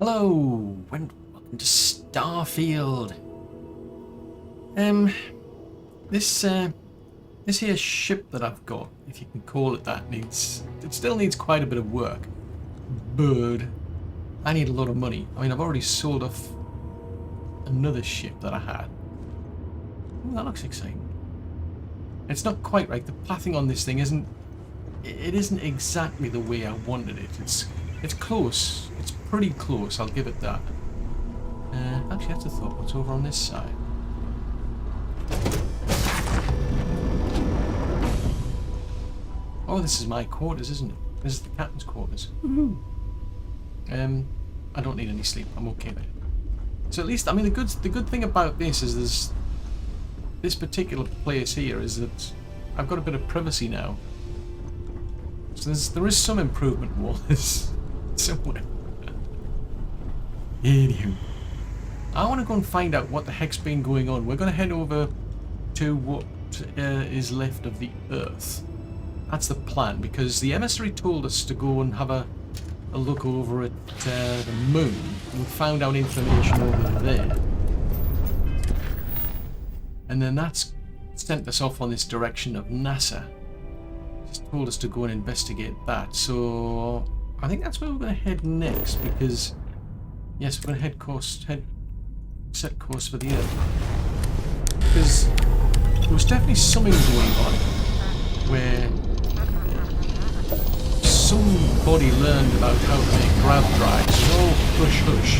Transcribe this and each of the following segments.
Hello, and welcome to Starfield. This here ship that I've got, if you can call it that, still needs quite a bit of work. But I need a lot of money. I mean, I've already sold off another ship that I had. Ooh, that looks exciting. It's not quite right. The pathing on this thing isn't exactly the way I wanted it. It's close. It's pretty close, I'll give it that. Actually, that's a thought. What's over on this side? Oh, this is my quarters, isn't it? This is the captain's quarters. Woohoo! I don't need any sleep. I'm okay there. So at least, I mean, the good thing about this is this particular place here is that I've got a bit of privacy now. So there is some improvement was somewhere. Anywho, I want to go and find out what the heck's been going on. We're going to head over to what is left of the Earth. That's the plan, because the emissary told us to go and have a look over at the moon. We found out information over there. And then that's sent us off on this direction of NASA. Just told us to go and investigate that. So I think that's where we're going to head next, because yes, we're going to set course for the Earth. Because there was definitely something going on where somebody learned about how to make grav drives. Oh, hush, hush.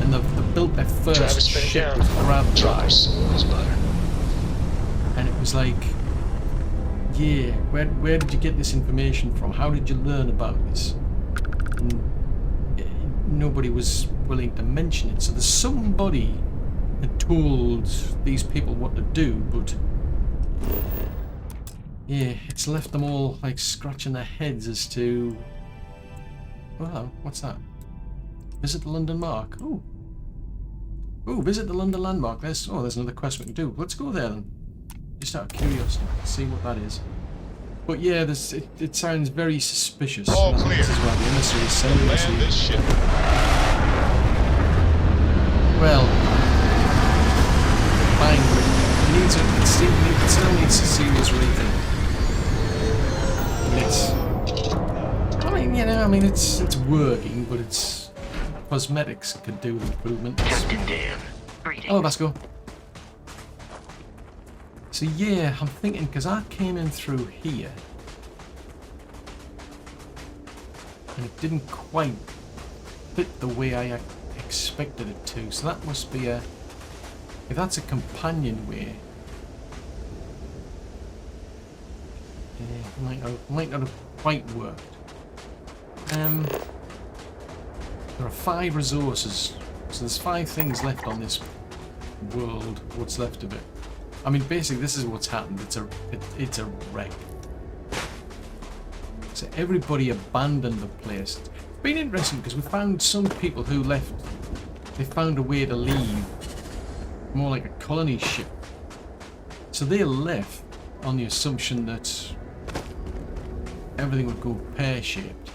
And they built their first ship with grav drives. And it was like, yeah, where did you get this information from? How did you learn about this? And nobody was willing to mention it. So there's somebody had told these people what to do, but yeah, it's left them all like scratching their heads as to, well, what's that? Visit the London Mark. Oh, visit the London Landmark. There's another quest we can do. Let's go there then. Just out of curiosity, see what that is. But yeah, it sounds very suspicious. All clear. This is why the emissary is sending us Land here. this ship. Well, fine, but it still needs a serious rethink. It's working, but it's cosmetics could do with improvements. Captain Dan. Greetings. Oh, let's go. So yeah, I'm thinking, because I came in through here and it didn't quite fit the way I expected it to, so that must be if that's a companionway, it might not have quite worked. There are 5 resources, so there's 5 things left on this world, what's left of it. I mean, basically, this is what's happened. It's a wreck. So everybody abandoned the place. It's been interesting because we found some people who left. They found a way to leave, more like a colony ship. So they left on the assumption that everything would go pear-shaped.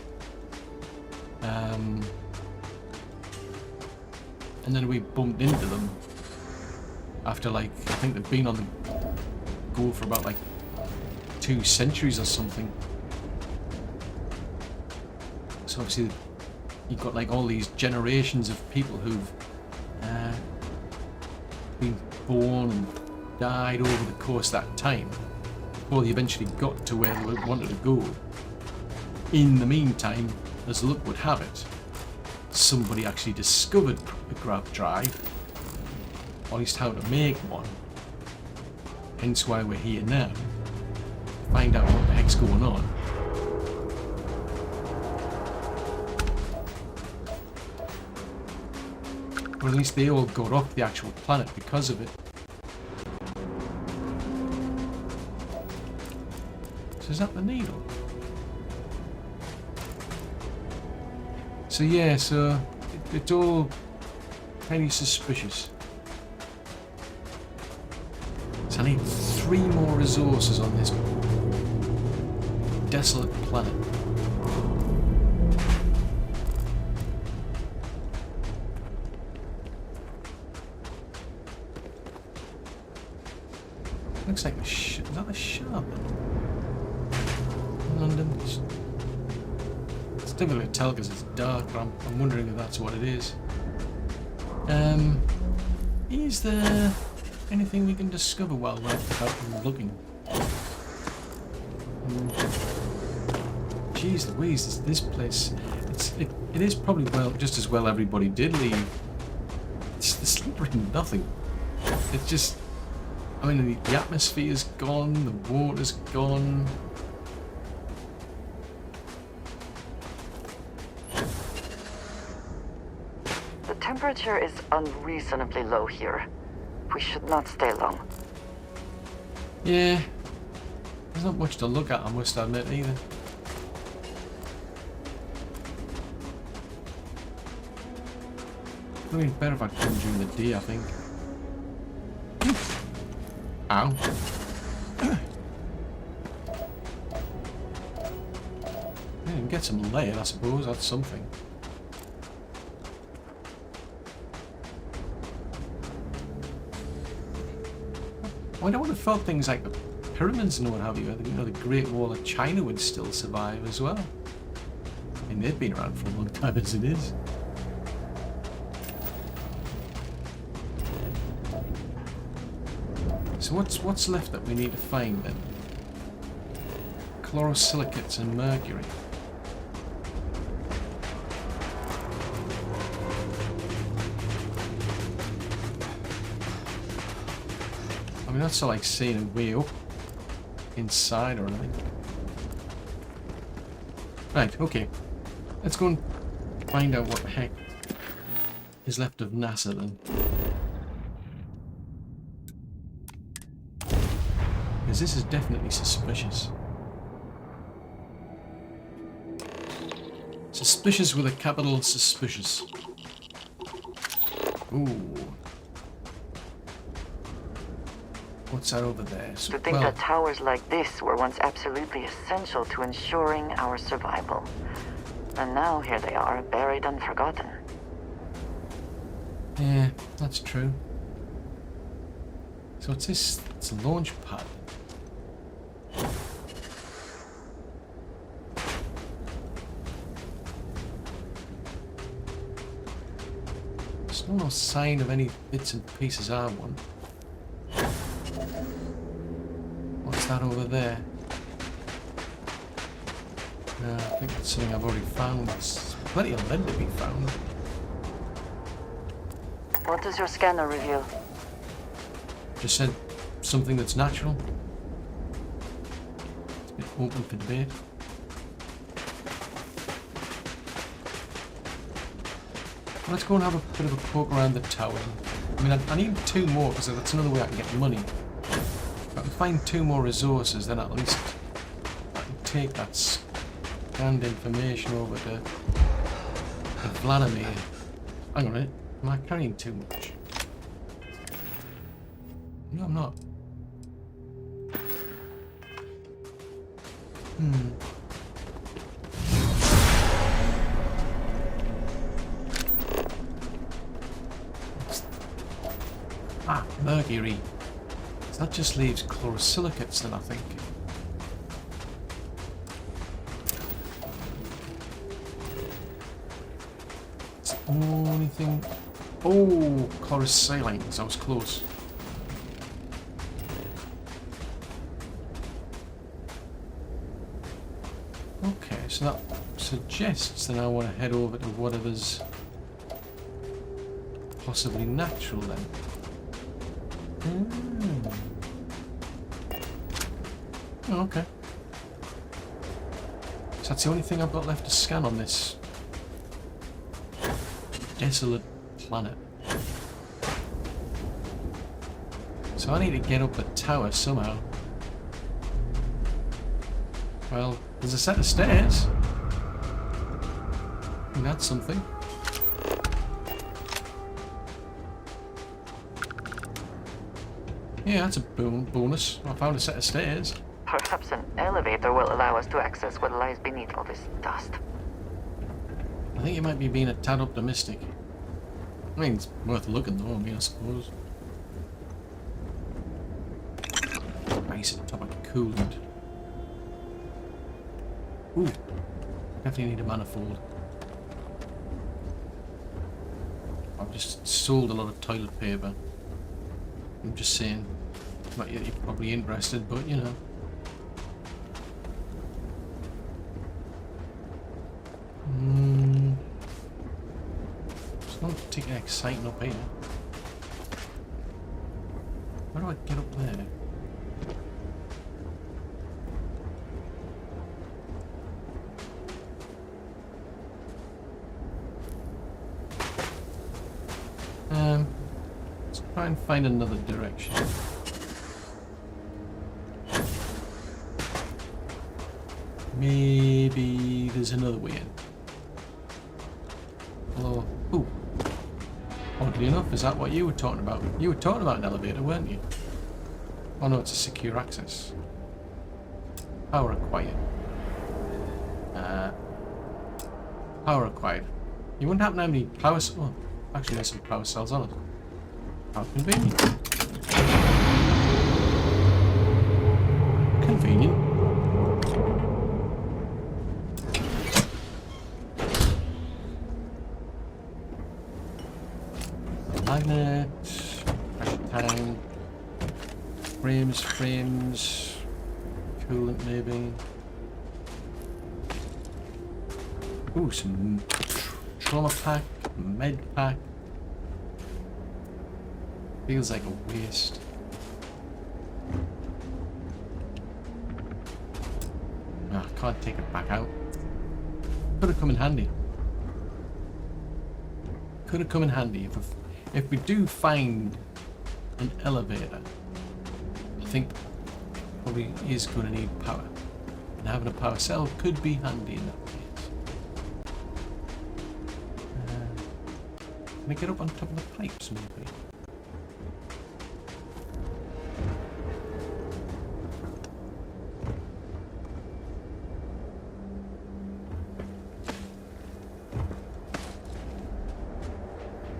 And then we bumped into them. After, like, I think they've been on the go for about, like, 2 centuries or something. So obviously you've got, like, all these generations of people who've been born and died over the course of that time before they eventually got to where they wanted to go. In the meantime, as luck would have it, somebody actually discovered the grav drive, or at least how to make one. Hence why we're here now. Find out what the heck's going on. Or at least they all got off the actual planet because of it. So is that the needle? So yeah, it's all kind of suspicious. So I need 3 more resources on this desolate planet. Looks like is that the shop? London. It's difficult to tell because it's dark, but I'm wondering if that's what it is. Is there anything we can discover while we're out looking? Jeez Louise, this place, it is probably just as well everybody did leave. There's literally nothing. It's just, I mean, the atmosphere's gone, the water's gone. The temperature is unreasonably low here. We should not stay long. Yeah, there's not much to look at, I must admit, either. It would be better if I'd come during the day, I think. Ow. Yeah, you can get some lead, I suppose, that's something. Well, I would have thought things like the pyramids and what have you, the Great Wall of China would still survive as well. I mean, they've been around for a long time as it is. So what's left that we need to find then? Chlorosilicates and mercury. I mean, that's not like seeing a way up inside or anything. Right, okay. Let's go and find out what the heck is left of NASA then. Because this is definitely suspicious. Suspicious with a capital suspicious. Ooh. What's that over there? To think that towers like this were once absolutely essential to ensuring our survival. And now here they are, buried and forgotten. Yeah, that's true. So what's this? It's a launch pad. There's no sign of any bits and pieces I want. What's that over there? No, I think that's something I've already found. There's plenty of lead to be found. What does your scanner reveal? Just said something that's natural. It's a bit open for debate. Let's go and have a bit of a poke around the tower. I mean, I need 2 more because that's another way I can get money. If I can find 2 more resources, then at least I can take that scanned information over to Vladimir. Hang on a minute. Am I carrying too much? No, I'm not. Mercury. So that just leaves chlorosilicates then, I think. It's the only thing. Oh, chlorosilines. I was close. Okay, so that suggests that I want to head over to whatever's possibly natural then. Oh, okay. So that's the only thing I've got left to scan on this desolate planet. So I need to get up the tower somehow. Well, there's a set of stairs. And that's something. Yeah, that's a bonus. I found a set of stairs. Perhaps an elevator will allow us to access what lies beneath all this dust. I think you might be being a tad optimistic. I mean, it's worth looking though, I suppose. Nice atomic coolant. Ooh, definitely need a manifold. I've just sold a lot of toilet paper. I'm just saying. Not yet you're probably interested, but you know. It's not particularly exciting up here. How do I get up there? Let's try and find another direction. Maybe there's another way in. Hello. Ooh. Oddly enough, is that what you were talking about? You were talking about an elevator, weren't you? Oh no, it's a secure access. Power acquired. Power acquired. You wouldn't happen to have any power cells? Oh, actually there's some power cells on it. How convenient. Convenient. Magnet, pressure tank, frames, coolant maybe. Ooh, some trauma pack, med pack. Feels like a waste. Ah, I can't take it back out. Could have come in handy. Could have come in handy if we do find an elevator. I think probably is going to need power, and having a power cell could be handy in that case. Can I get up on top of the pipes maybe?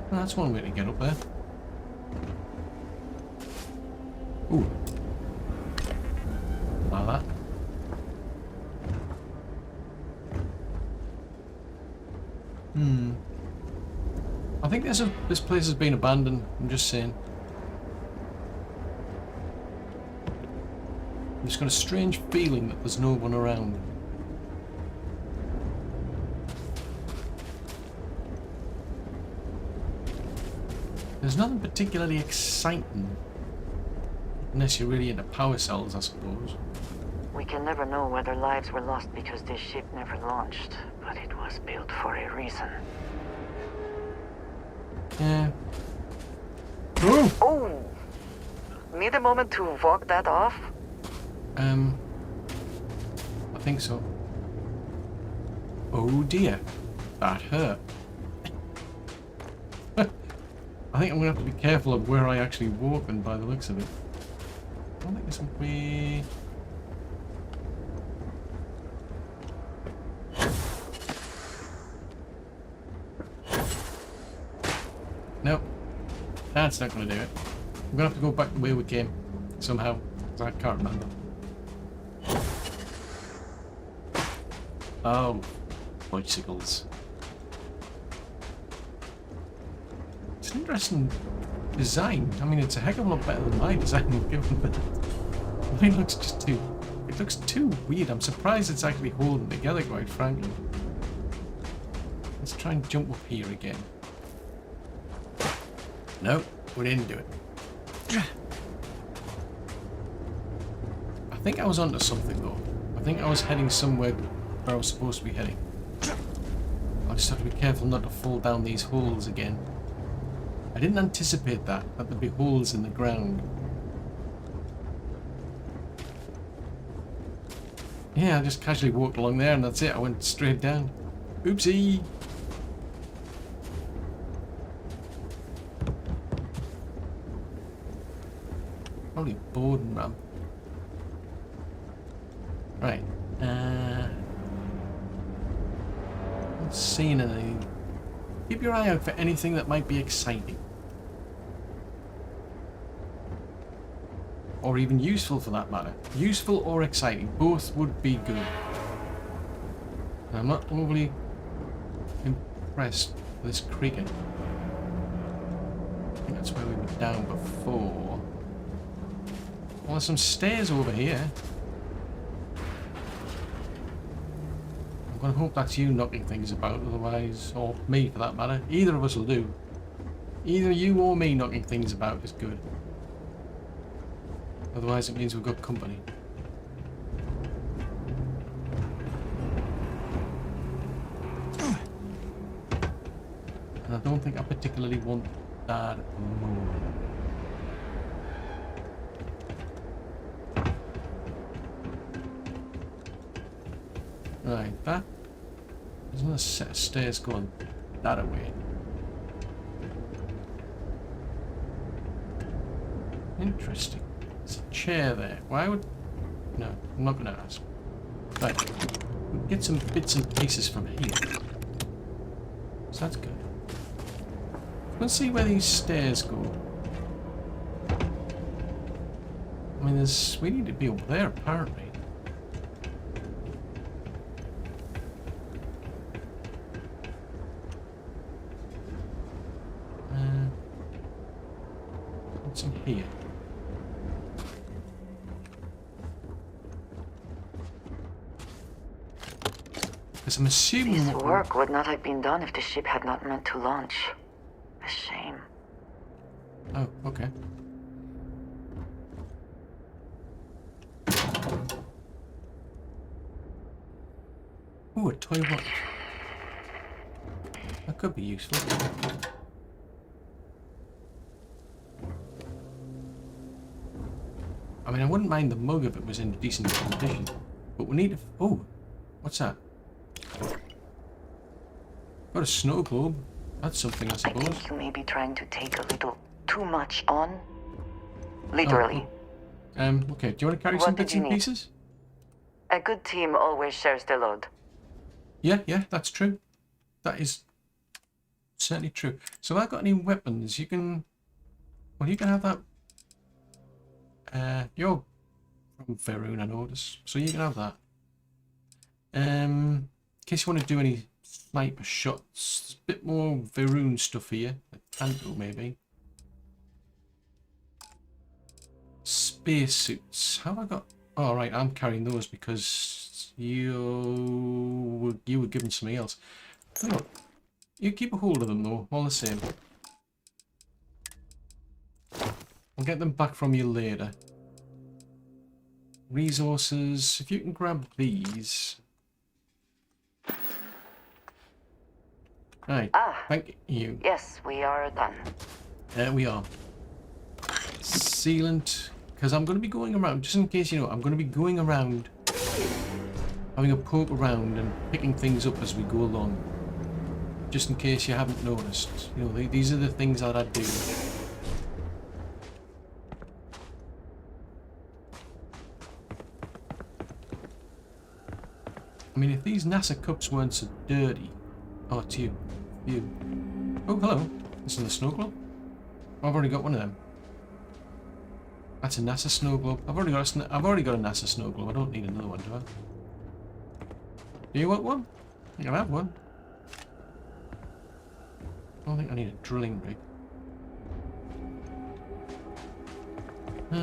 Well, that's one way to get up there. Ooh. Like that. I think this place has been abandoned, I'm just saying. I've just got a strange feeling that there's no one around. There's nothing particularly exciting. Unless you're really into power cells, I suppose. We can never know whether lives were lost because this ship never launched, but it was built for a reason. Yeah. Ooh! Oh! Need a moment to walk that off? I think so. Oh dear. That hurt. I think I'm going to have to be careful of where I actually walk in by the looks of it. I don't think there's some way... Nope. That's not going to do it. I'm going to have to go back the way we came. Somehow. Because I can't remember. Oh. Bicycles. It's an interesting design. I mean, it's a heck of a lot better than my design, given that mine looks just too... It looks too weird. I'm surprised it's actually holding together, quite frankly. Let's try and jump up here again. Nope, we didn't do it. I think I was onto something, though. I think I was heading somewhere where I was supposed to be heading. I'll just have to be careful not to fall down these holes again. I didn't anticipate that there'd be holes in the ground. Yeah, I just casually walked along there and that's it. I went straight down. Oopsie! Probably a boarding ramp. Right. Not seeing anything. Keep your eye out for anything that might be exciting. or even useful for that matter. Useful or exciting, both would be good. And I'm not overly impressed with this creaking. I think that's where we were down before. Well, there's some stairs over here. I'm going to hope that's you knocking things about, otherwise, or me for that matter. Either of us will do. Either you or me knocking things about is good. Otherwise it means we've got company. And I don't think I particularly want that at the moment. Right, that. There's another set of stairs going that way. Interesting. There's a chair there. Why would... No, I'm not going to ask. Right. We'll get some bits and pieces from here. So that's good. Let's see where these stairs go. I mean, there's... We need to be over there, apparently. What's in here? Because I'm assuming... This work would not have been done if the ship had not meant to launch. A shame. Oh, okay. Ooh, a toy watch. That could be useful. I mean, I wouldn't mind the mug if it was in decent condition. But we need to... Oh, what's that? Got a snow globe. That's something, I suppose. I think you may be trying to take a little too much on. Literally. Oh. Okay, do you want to carry some bits and pieces? A good team always shares the load. Yeah, that's true. That is certainly true. So have I got any weapons? You can... Well, you can have that. You're from Faerun, I notice. So you can have that. In case you want to do any sniper shots. There's a bit more Faerun stuff here. Like Tanto, maybe. Space suits. How have I got... Oh, right, I'm carrying those because you were given something else. Hang on. You keep a hold of them, though, all the same. I'll get them back from you later. Resources. If you can grab these. Right. Thank you. Yes, we are done. There we are. Sealant. Because I'm going to be going around, just in case you know, I'm going to be going around, having a poke around and picking things up as we go along. Just in case you haven't noticed. You know, these are the things that I do. I mean, if these NASA cups weren't so dirty... Oh, it's you. You. Oh, hello. This is a snow globe? I've already got one of them. That's a NASA snow globe. I've already got a NASA snow globe. I don't need another one, do I? Do you want one? I think I have one. I don't think I need a drilling rig. I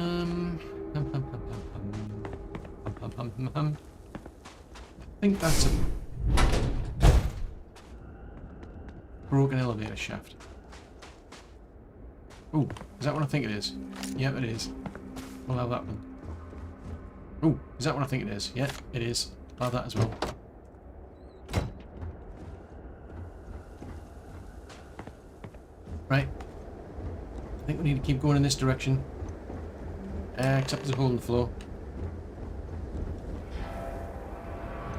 think that's a broken elevator shaft. Oh, is that what I think it is? Yep, it is. I'll have that one. Oh, is that what I think it is? Yeah, it is. I'll have that as well. Right. I think we need to keep going in this direction. Except there's a hole in the floor.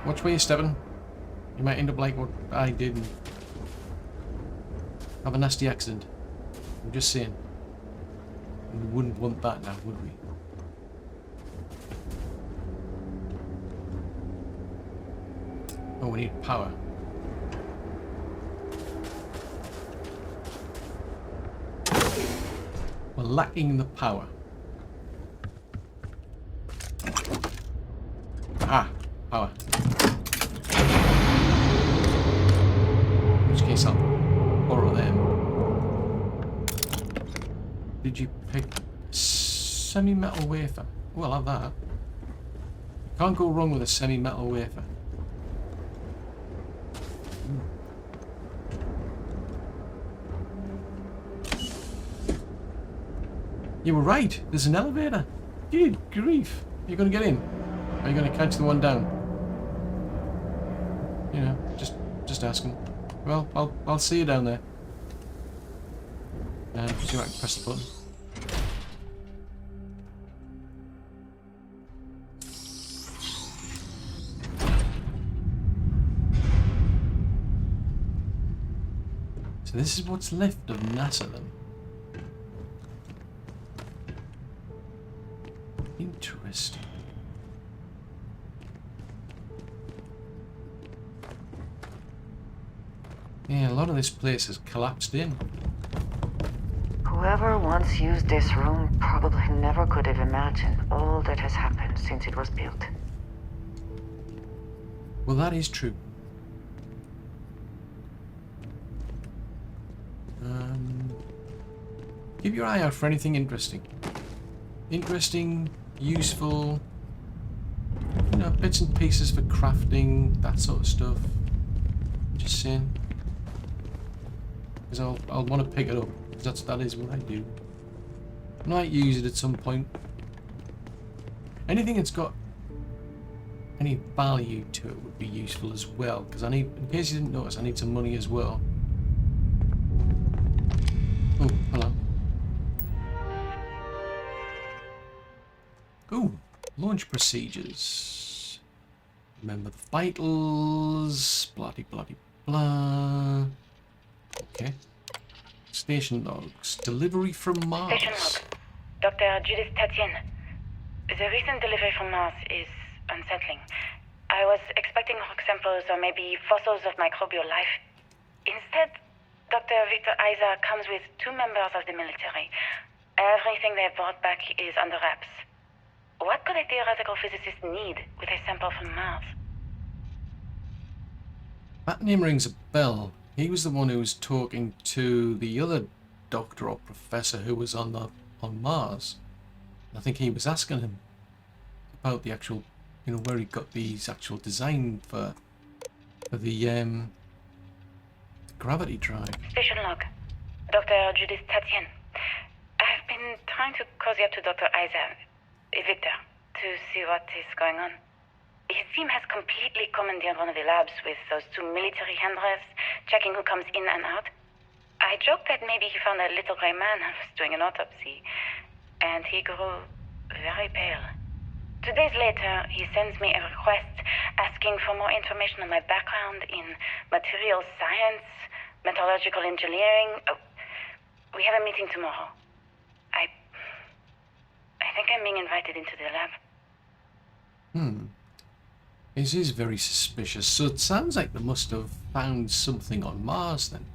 Watch where you're stepping. You might end up like what I did and have a nasty accident. I'm just saying. We wouldn't want that now, would we? Oh, we need power. We're lacking the power. which case I'll borrow them. Did you pick semi-metal wafer? Well, I'll have that. You can't go wrong with a semi-metal wafer. You were right. There's an elevator. Good grief. You're going to get in? Or are you going to catch the one down? You know, just asking. Well, I'll see you down there. And see if I can press the button. So this is what's left of NASA then. Interesting. Yeah, a lot of this place has collapsed in. Whoever once used this room probably never could have imagined all that has happened since it was built. Well, that is true. Keep your eye out for anything interesting. Interesting, useful, you know, bits and pieces for crafting, that sort of stuff. Just saying. Because I'll want to pick it up. Because that is what I do. I might use it at some point. Anything that's got any value to it would be useful as well. Because I need, in case you didn't notice, I need some money as well. Oh, hello. Oh, launch procedures. Remember the vitals. Bloody, bloody, blah. Okay. Station logs. Delivery from Mars. Station log. Dr. Judith Tatian. The recent delivery from Mars is unsettling. I was expecting rock samples or maybe fossils of microbial life. Instead, Dr. Victor Isa comes with 2 members of the military. Everything they brought back is under wraps. What could a theoretical physicist need with a sample from Mars? That name rings a bell. He was the one who was talking to the other doctor or professor who was on Mars. I think he was asking him about the actual, you know, where he got these actual design for the gravity drive. Station log. Dr. Judith Tatian. I've been trying to cozy up to Dr. Isa, Victor, to see what is going on. His team has completely commandeered one of the labs with those 2 military handlers, checking who comes in and out. I joked that maybe he found a little gray man and was doing an autopsy, and he grew very pale. 2 days later, he sends me a request asking for more information on my background in materials science, metallurgical engineering. Oh, we have a meeting tomorrow. I think I'm being invited into the lab. This is very suspicious. So it sounds like they must have found something on Mars then.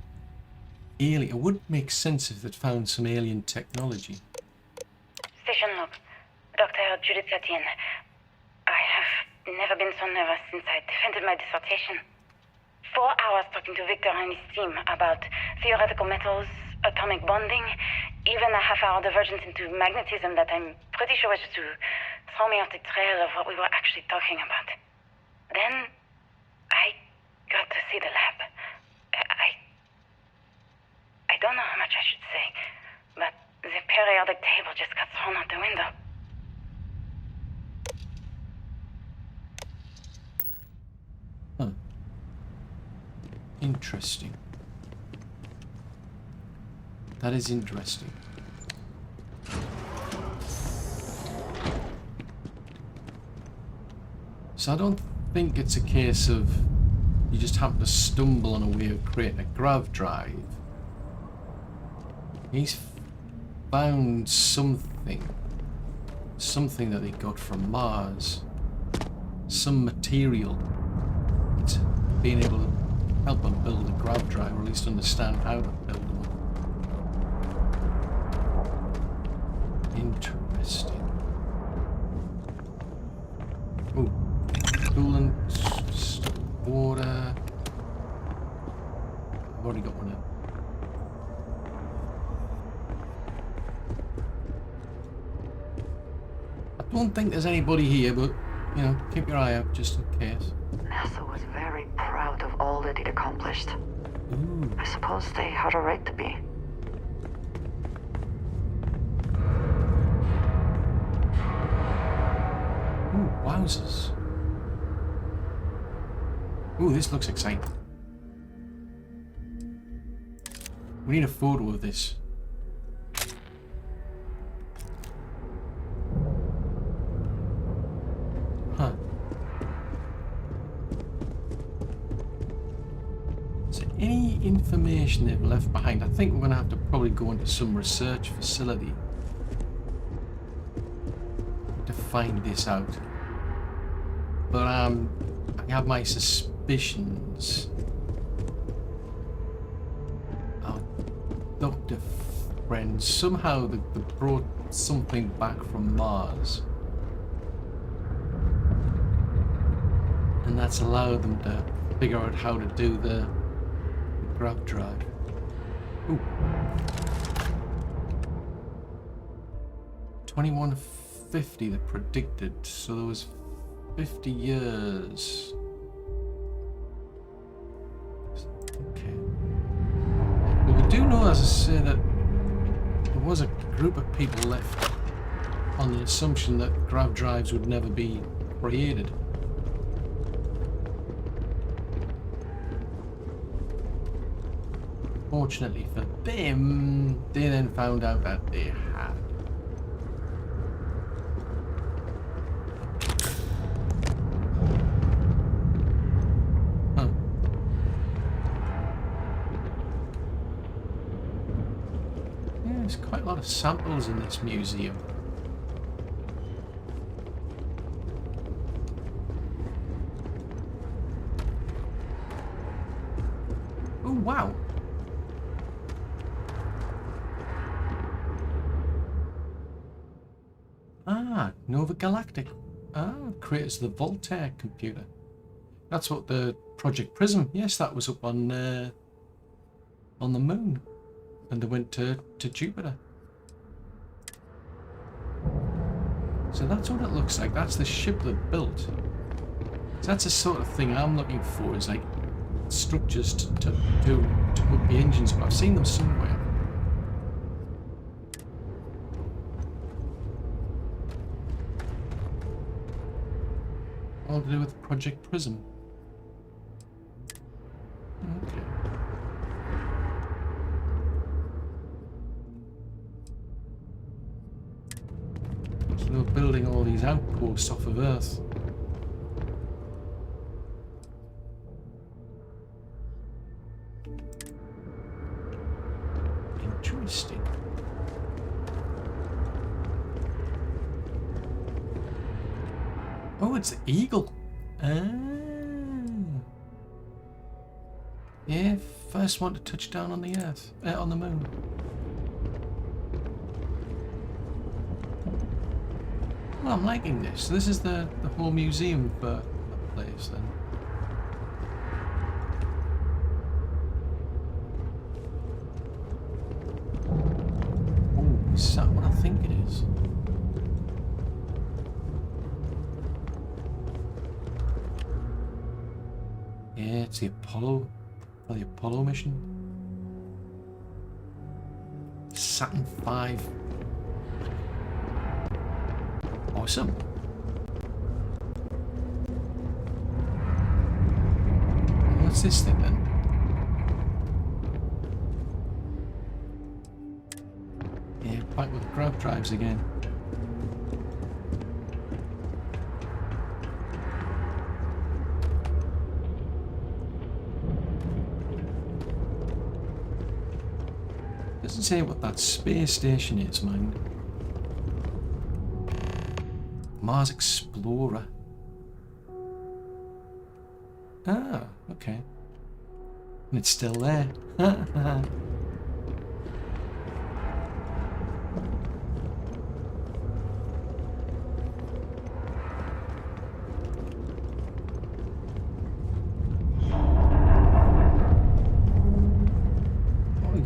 Alien. It would make sense if they'd found some alien technology. Station log. Dr. Judith Tatian. I have never been so nervous since I defended my dissertation. 4 hours talking to Victor and his team about theoretical metals, atomic bonding, even a half-hour divergence into magnetism that I'm pretty sure was to throw me off the trail of what we were actually talking about. Then, I got to see the lab. I don't know how much I should say, but the periodic table just got thrown out the window. Huh. Interesting. That is interesting. So I don't think it's a case of you just happen to stumble on a way of creating a grav drive. He's found something that they got from Mars, some material that's being able to help them build a grav drive, or at least understand how to build one. Interesting. Oh, coolant, water. I've already got one in. I don't think there's anybody here, but, you know, keep your eye out just in case. NASA was very proud of all that it accomplished. Ooh. I suppose they had a right to be. Ooh, wowzers. Ooh, this looks exciting. We need a photo of this. Huh. Is there any information they've left behind? I think we're going to have to probably go into some research facility to find this out. But I have my suspicions. Our doctor friends, somehow they brought something back from Mars. And that's allowed them to figure out how to do the grab drive. Ooh. 2150 they predicted, so there was 50 years. Okay. But we do know, as I say, that there was a group of people left on the assumption that grab drives would never be created. Fortunately for them, they then found out that they had. There's quite a lot of samples in this museum. Oh, wow. Ah, Nova Galactic. Ah, creators of the Voltaire computer. That's what the Project Prism. Yes, that was up on the moon. And they went to Jupiter. So that's what it looks like. That's the ship they built. So that's the sort of thing I'm looking for, is like structures to put the engines up. I've seen them somewhere. All to do with Project Prism. Okay. So they're building all these outposts off of Earth. Interesting. Oh, it's the Eagle. Ah. Yeah, first one to touch down on the Earth, on the moon. Well, I'm liking this. So this is the whole museum for that place then. Oh, is that what I think it is? Yeah, it's the Apollo, or the Apollo mission. Saturn V. Awesome. What's this thing then? Yeah, back with grab drives again. Doesn't say what that space station is, mind. Mars Explorer. Ah, okay. And it's still there.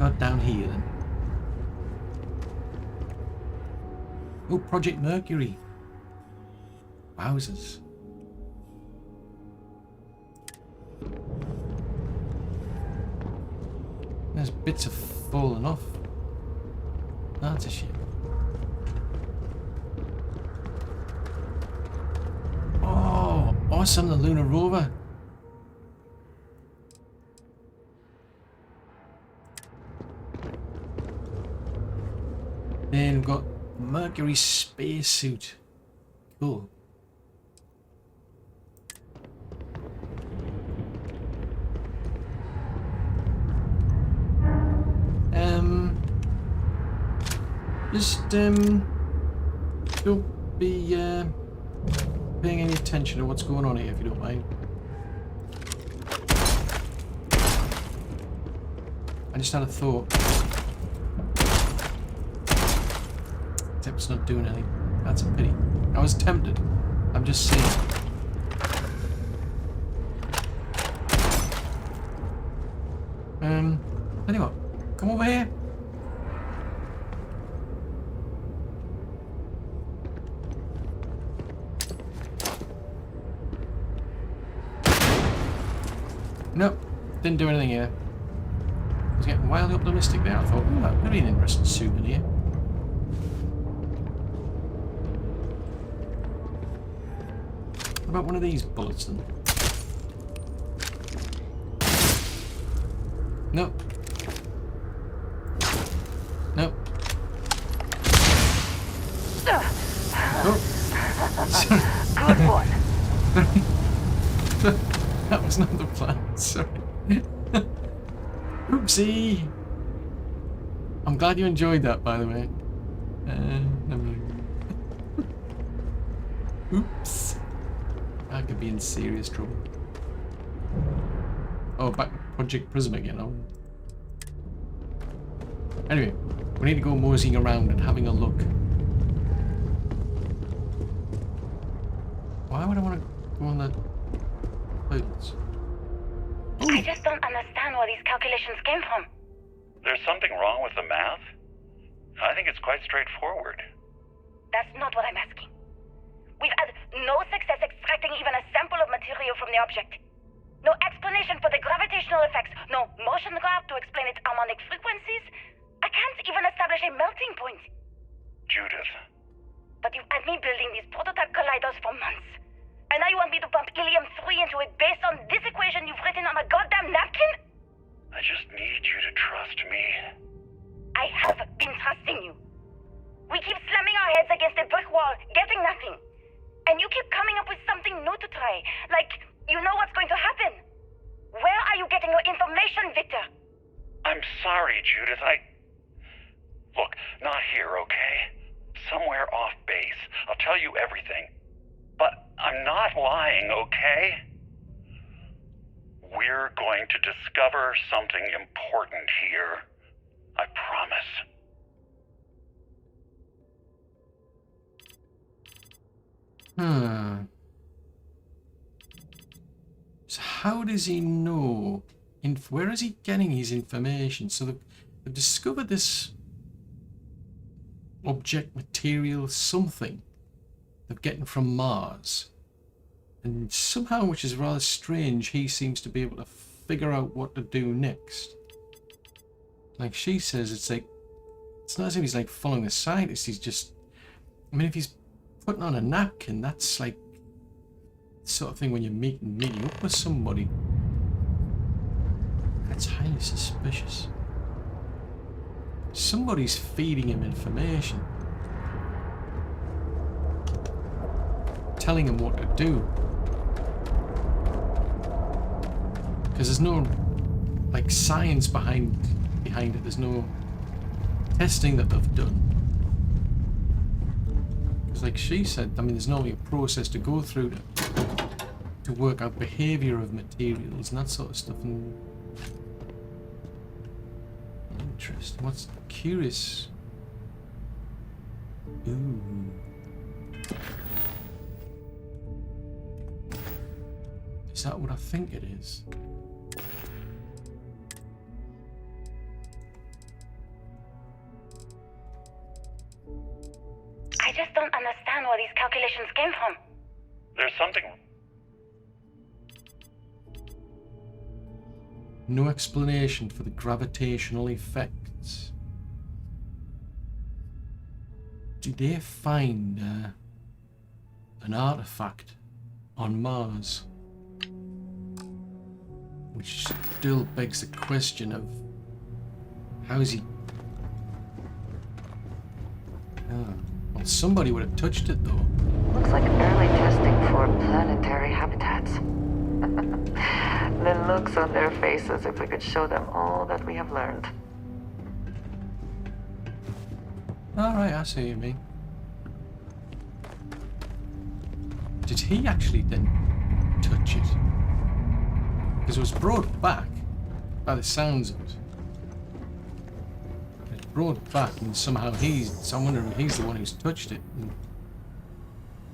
got down here then? Oh, Project Mercury. Wowzers. There's bits have fallen off. That's a shame. Oh, awesome, the lunar rover. Then we've got Mercury spacesuit. Cool. Just don't be paying any attention to what's going on here if you don't mind. I just had a thought. Except it's not doing anything. That's a pity. I was tempted. I'm just saying. Anyway, come over here. Nope, didn't do anything here. I was getting wildly optimistic there. I thought, oh, that could be an interesting souvenir. What about one of these bullets then? Nope. Nope. Oh. Good one. That was not the plan, sorry. Oopsie! I'm glad you enjoyed that, by the way. Oops. I could be in serious trouble. Oh, back to Project Prism again. Oh. Anyway, we need to go moseying around and having a look. Why would I want to go on the plates? I just don't understand where these calculations came from. There's something wrong with the math? I think it's quite straightforward. That's not what I'm asking. We've had no success extracting even a sample of material from the object. No explanation for the gravitational effects, no motion graph to explain its harmonic frequencies. I can't even establish a melting point. Judith. But you've had me building these prototype colliders for months. And now you want me to pump helium-3 into it based on this equation you've written on a goddamn napkin? I just need you to trust me. I have been trusting you. We keep slamming our heads against a brick wall, getting nothing. And you keep coming up with something new to try. Like, you know what's going to happen. Where are you getting your information, Victor? I'm sorry, Judith. Look, not here, okay? Somewhere off base. I'll tell you everything. But I'm not lying, okay? We're going to discover something important here. I promise. So how does he know? Where is he getting his information? So they've discovered this object, material, something they're getting from Mars. And somehow, which is rather strange, he seems to be able to figure out what to do next. Like she says, it's like, it's not as if he's like following the scientist, he's just, I mean, if he's putting on a napkin, that's like the sort of thing when you're meeting up with somebody. That's highly suspicious. Somebody's feeding him information. Telling him what to do. Because there's no like science behind it. There's no testing that they've done. Because like she said, I mean, there's normally a process to go through to work out behavior of materials and that sort of stuff. And interesting. What's curious? Ooh. Is that what I think it is? just don't understand where these calculations came from. There's something... No explanation for the gravitational effects. Did they find an artifact on Mars? Which still begs the question of how is he... well, somebody would have touched it though. Looks like early testing for planetary habitats. The looks on their faces if we could show them all that we have learned. Alright, I see what you mean. Did he actually then touch it? Because it was brought back by the sounds of it. It's brought back and somehow so I'm wondering if he's the one who's touched it and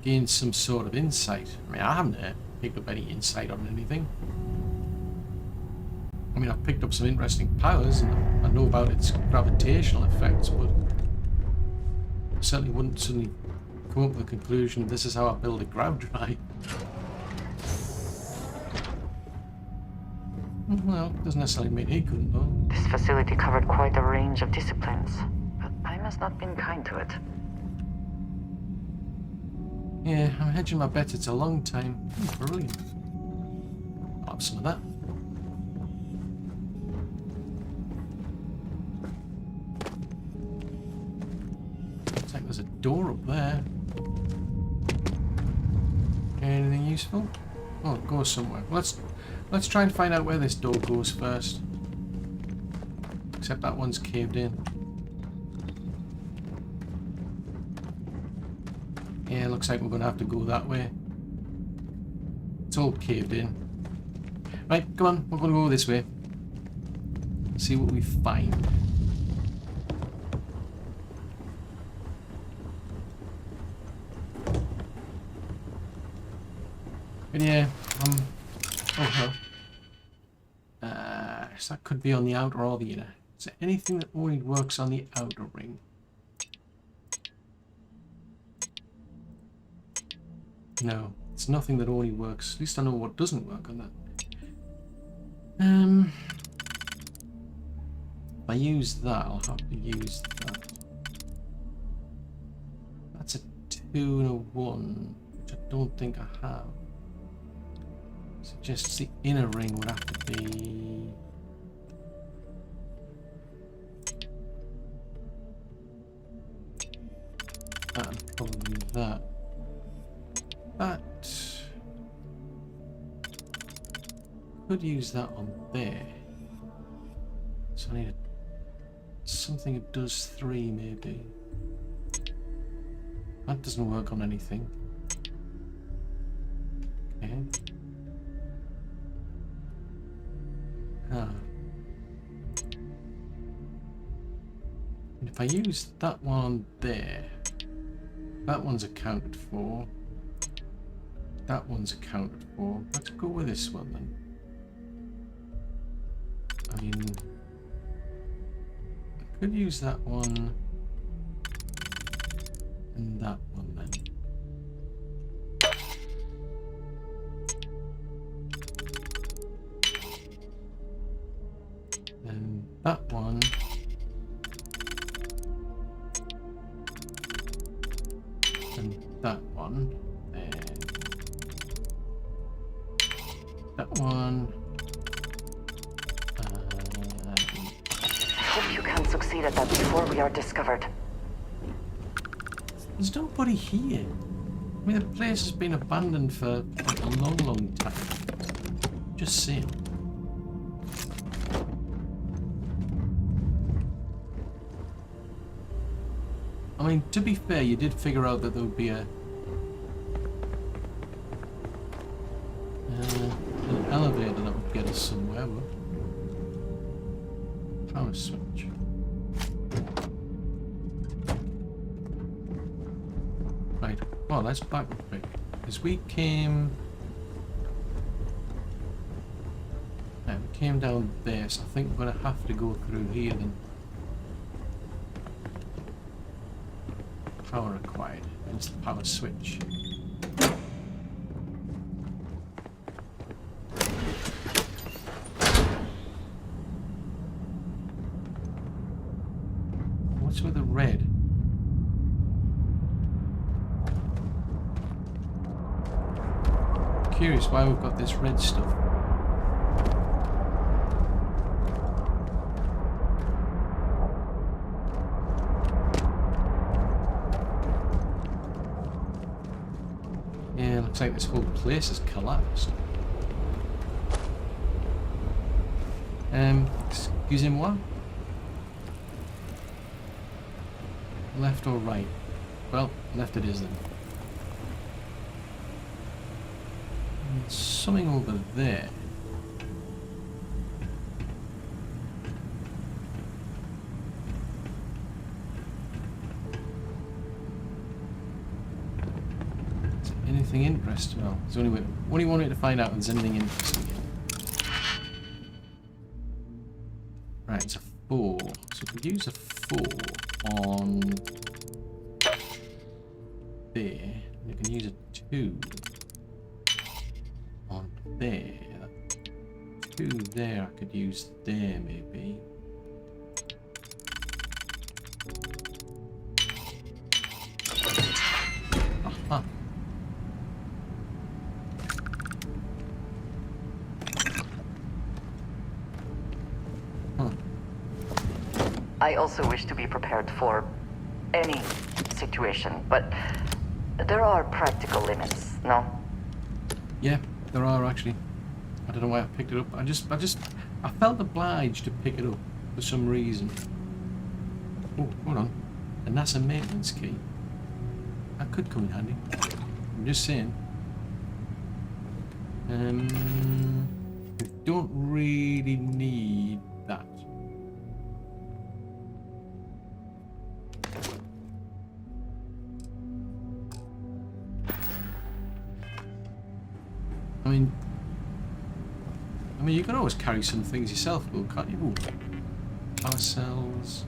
gained some sort of insight. I mean, I haven't picked up any insight on anything. I mean, I've picked up some interesting powers and I know about its gravitational effects, but I certainly wouldn't suddenly come up with the conclusion this is how I build a grav drive. Well, doesn't necessarily mean he couldn't though. This facility covered quite a range of disciplines, but time has not been kind to it. Yeah, I'm hedging my bet it's a long time. Brilliant. I'll have some of that. Looks like there's a door up there. Anything useful? Oh, it goes somewhere. Let's try and find out where this door goes first. Except that one's caved in. Yeah, looks like we're going to have to go that way. It's all caved in. Right, come on, we're going to go this way. See what we find. But yeah, oh hell. So that could be on the outer or the inner. Is there anything that only works on the outer ring? No, it's nothing that only works. At least I know what doesn't work on that. If I use that, I'll have to use that. That's a 2 and a 1, which I don't think I have. Suggests the inner ring would have to be... that and probably that. But could use that on there. So I need something that does 3 maybe. That doesn't work on anything. Okay. And if I use that one there, that one's accounted for. That one's accounted for. Let's go with this one then. I mean, I could use that one and that one then. And that one. And that one. That one. Hope you can succeed at that before we are discovered. There's nobody here. I mean, the place has been abandoned for like a long, long time. Just saying. I mean, to be fair, you did figure out that there would be an elevator that would get us somewhere, but power switch. Right, well, let's back a bit. Because we came... Yeah, we came down there, so I think we're going to have to go through here then. Power required. It's the power switch. What's with the red? Curious why we've got this red stuff. Yeah, looks like this whole place has collapsed. Excusez-moi? Left or right? Well, left it is then. And something over there. Anything interesting? Well, there's only one way to find out if there's anything interesting here. Right, it's a 4. So if we use a 4 on there, we can use a 2 on there. 2 there I could use there maybe. Aha. I also wish to be prepared for any situation, but there are practical limits, no? Yeah, there are actually. I don't know why I picked it up. I felt obliged to pick it up for some reason. Oh, hold on. A NASA maintenance key. That could come in handy. I'm just saying. We don't really need that. I mean, you can always carry some things yourself, though, can't you? Ooh. Power cells.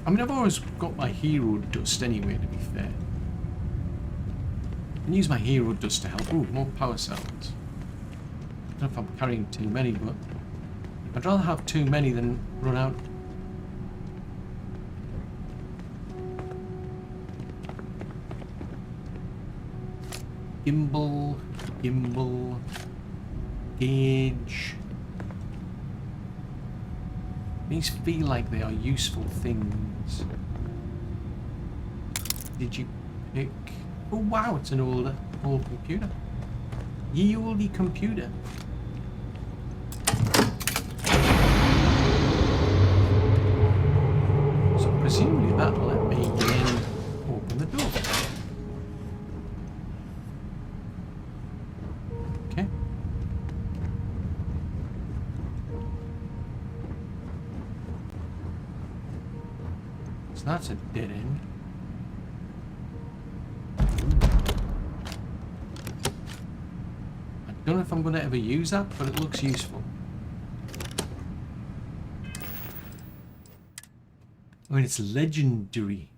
I mean, I've always got my hero dust anyway, to be fair. I can use my hero dust to help. Ooh, more power cells. I don't know if I'm carrying too many, but I'd rather have too many than run out. Gimbal, gauge. These feel like they are useful things. Did you pick? Oh wow, it's an old computer. Ye olde computer. So presumably that'll let me then open the door. Okay. So that's a dead end. I don't know if I'm going to ever use that, but it looks useful. I mean, it's legendary.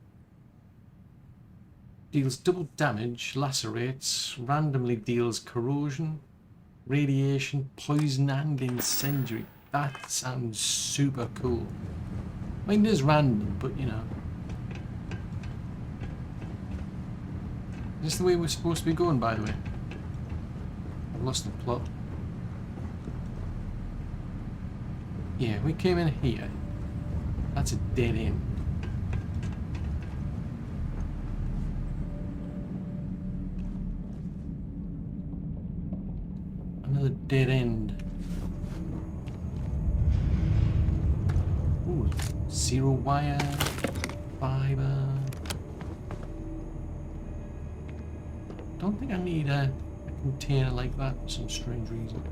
Deals double damage, lacerates, randomly deals corrosion, radiation, poison, and incendiary. That sounds super cool. I mean, it is random, but you know. Is this the way we're supposed to be going, by the way? I've lost the plot. Yeah, we came in here. That's a dead end. Another dead end. Ooh, zero wire, fiber. Don't think I need a container like that for some strange reason.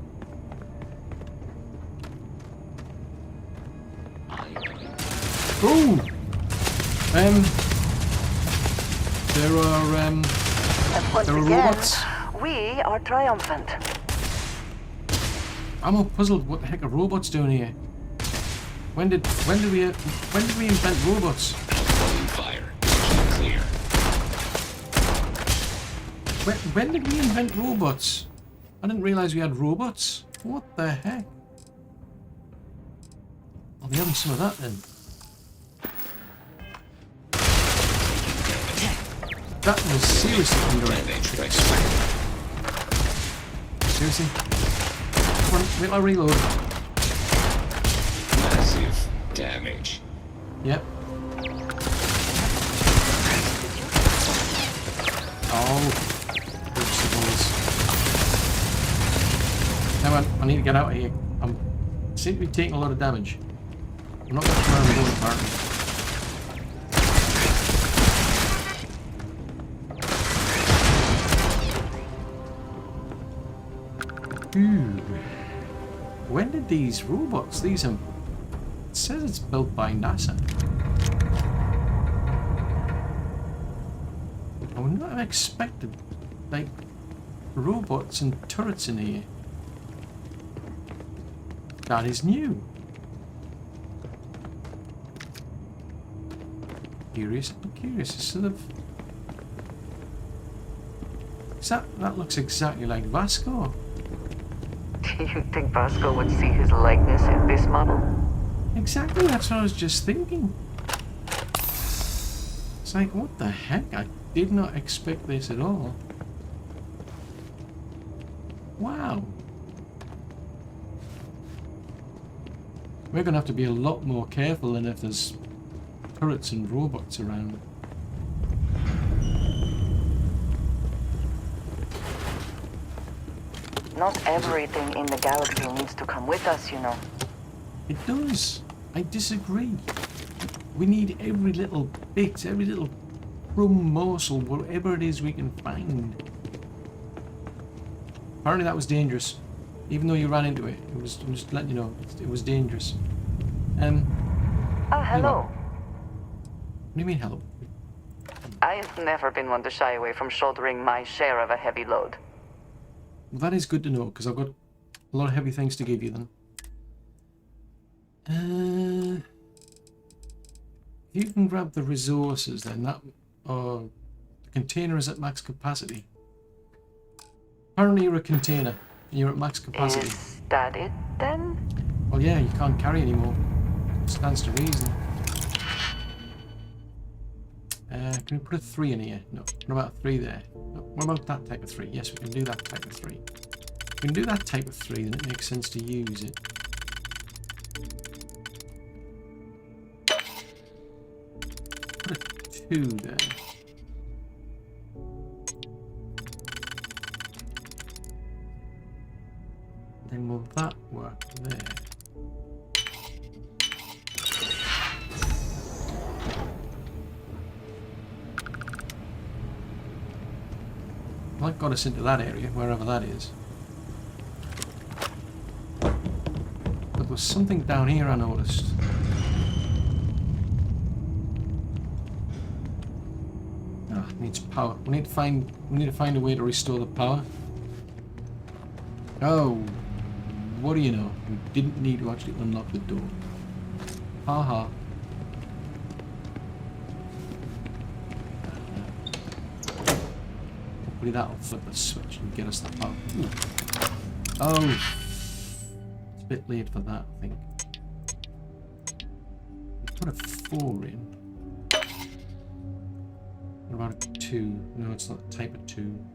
Ooh! And once there are again, robots. we are triumphant. I'm all puzzled. What the heck are robots doing here? When did we invent robots? Open fire. Keep clear. When did we invent robots? I didn't realise we had robots. What the heck? I'll be having some of that then. That was seriously underrated. Seriously? Come on, wait, I'll reload. Massive damage. Yep. Oh. Come on, I need to get out of here. I seem to be taking a lot of damage. I'm not going to try and go apparently. Ooh. When did these robots, it says it's built by NASA. I would not have expected, like, robots and turrets in here. That is new. I'm curious, sort of... That looks exactly like Vasco. Do you think Vasco would see his likeness in this model? Exactly, that's what I was just thinking. It's like, what the heck? I did not expect this at all. Wow. We're going to have to be a lot more careful than if there's turrets and robots around. Not everything in the galaxy needs to come with us, you know. It does. I disagree. We need every little bit, every little crumb morsel, whatever it is we can find. Apparently that was dangerous. Even though you ran into it, I'm just letting you know, it was dangerous. Hello. What do you mean, hello? I have never been one to shy away from shouldering my share of a heavy load. Well, that is good to know, because I've got a lot of heavy things to give you then. If you can grab the resources then, the container is at max capacity. Apparently you're a container, and you're at max capacity. Is that it then? Well yeah, you can't carry anymore. Stands to reason. Can we put a 3 in here? No. What about a 3 there? No. What about that type of 3? Yes, we can do that type of 3. If we can do that type of 3, then it makes sense to use it. Put a 2 there. Then will that work there? That got us into that area, wherever that is. But there was something down here I noticed. Ah, it needs power. We need to find a way to restore the power. Oh, what do you know? We didn't need to actually unlock the door. Haha. Hopefully that'll flip the switch and get us the power. Ooh. Oh, it's a bit late for that, I think. Put a 4 in. What about a 2? No, it's not the type of 2.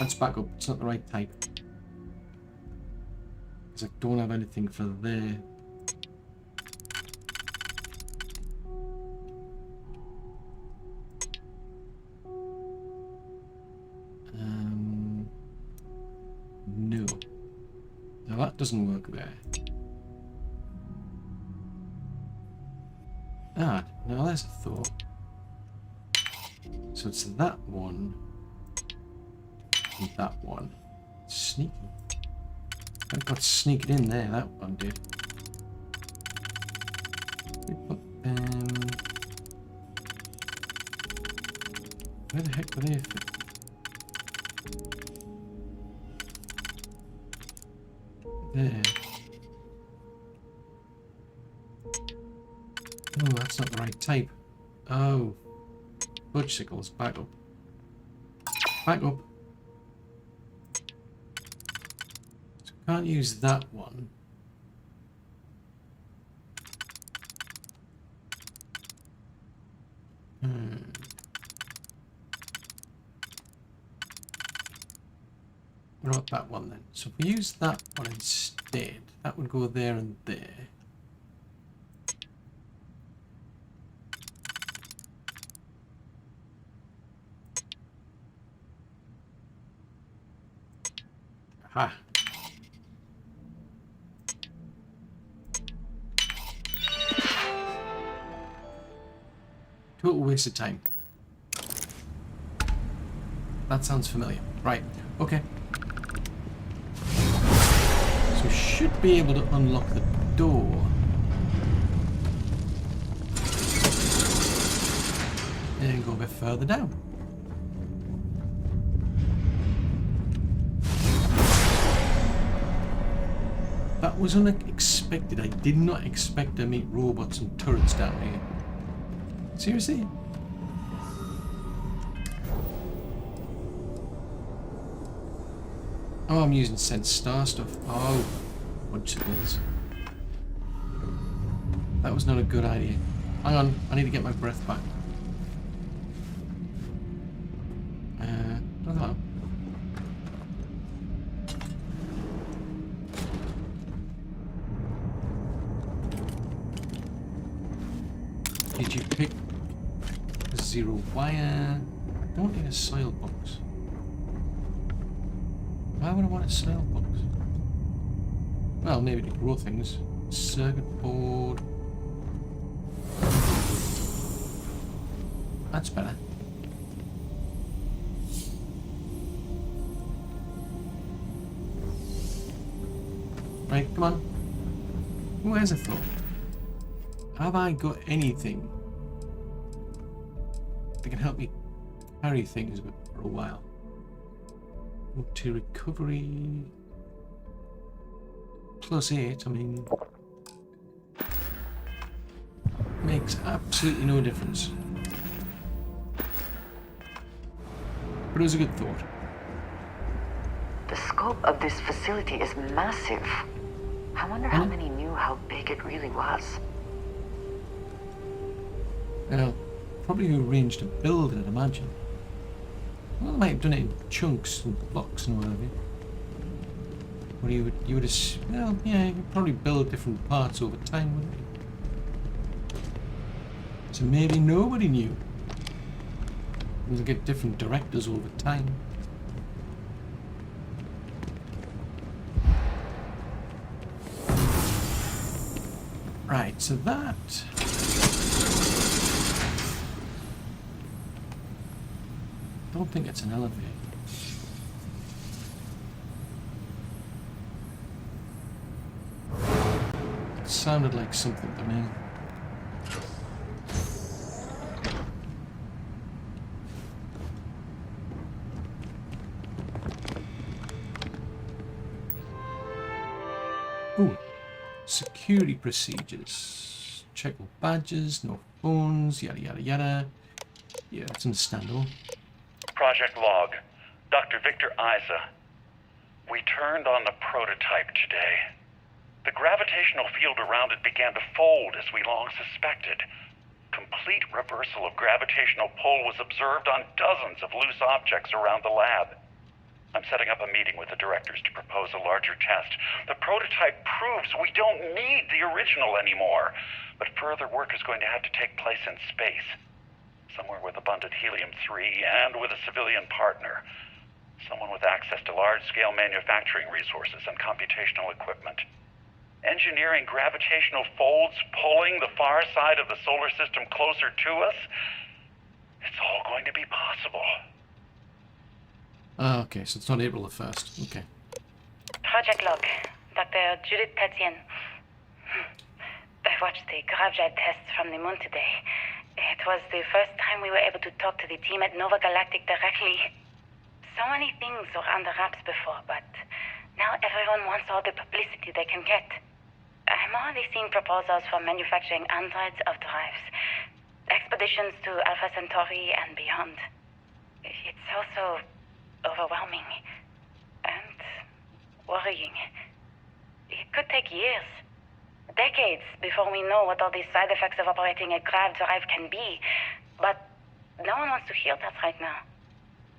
Let's back up. It's not the right type. Because I don't have anything for there. No. Now that doesn't work there. Ah, now there's a thought. So it's that one. And that one. Sneaky. I got sneaked in there, that one did. We put them... Where the heck were they fit? There. that's not the right type. Oh. Fudgesicles, back up. Back up. So can't use that one. What about that one then? So if we use that one instead, that would go there and there. Aha. Total waste of time. That sounds familiar. Right, okay. So we should be able to unlock the door. And go a bit further down. That was unexpected. I did not expect to meet robots and turrets down here. Seriously? Oh, I'm using Sense Star stuff. Oh, fudgesicles. That was not a good idea. Hang on, I need to get my breath back. Hello. Did you pick a 0 wire? I don't need a soil box. Why would I want a soil box? Well, maybe to grow things. Circuit board. That's better. Right, come on. Who has a thought? Have I got anything that can help me carry things for a while? To recovery +8, I mean, makes absolutely no difference. But it was a good thought. The scope of this facility is massive. I wonder how many knew how big it really was. Well, probably who arranged to build it, I'd imagine. Well, they might have done it in chunks and blocks and whatever. Or you would have, well, yeah, you'd probably build different parts over time, wouldn't you? So maybe nobody knew. We'll get different directors over time. Right, so that... I don't think it's an elevator. It sounded like something to me. Ooh, security procedures. Check all badges, no phones, yada yada yada. Yeah, it's understandable. Project log. Dr. Victor Isa. We turned on the prototype today. The gravitational field around it began to fold as we long suspected. Complete reversal of gravitational pull was observed on dozens of loose objects around the lab. I'm setting up a meeting with the directors to propose a larger test. The prototype proves we don't need the original anymore, but further work is going to have to take place in space. Somewhere with abundant helium-3 and with a civilian partner. Someone with access to large-scale manufacturing resources and computational equipment. Engineering gravitational folds pulling the far side of the solar system closer to us. It's all going to be possible. Okay, so it's not April the 1st. Okay. Project log. Dr. Judith Tatien. I watched the gravjet tests from the moon today. It was the first time we were able to talk to the team at Nova Galactic directly. So many things were under wraps before, but now everyone wants all the publicity they can get. I'm already seeing proposals for manufacturing androids of drives, expeditions to Alpha Centauri and beyond. It's also overwhelming and worrying. It could take years, decades, before we know what all these side effects of operating a grav drive can be. But no one wants to hear that right now.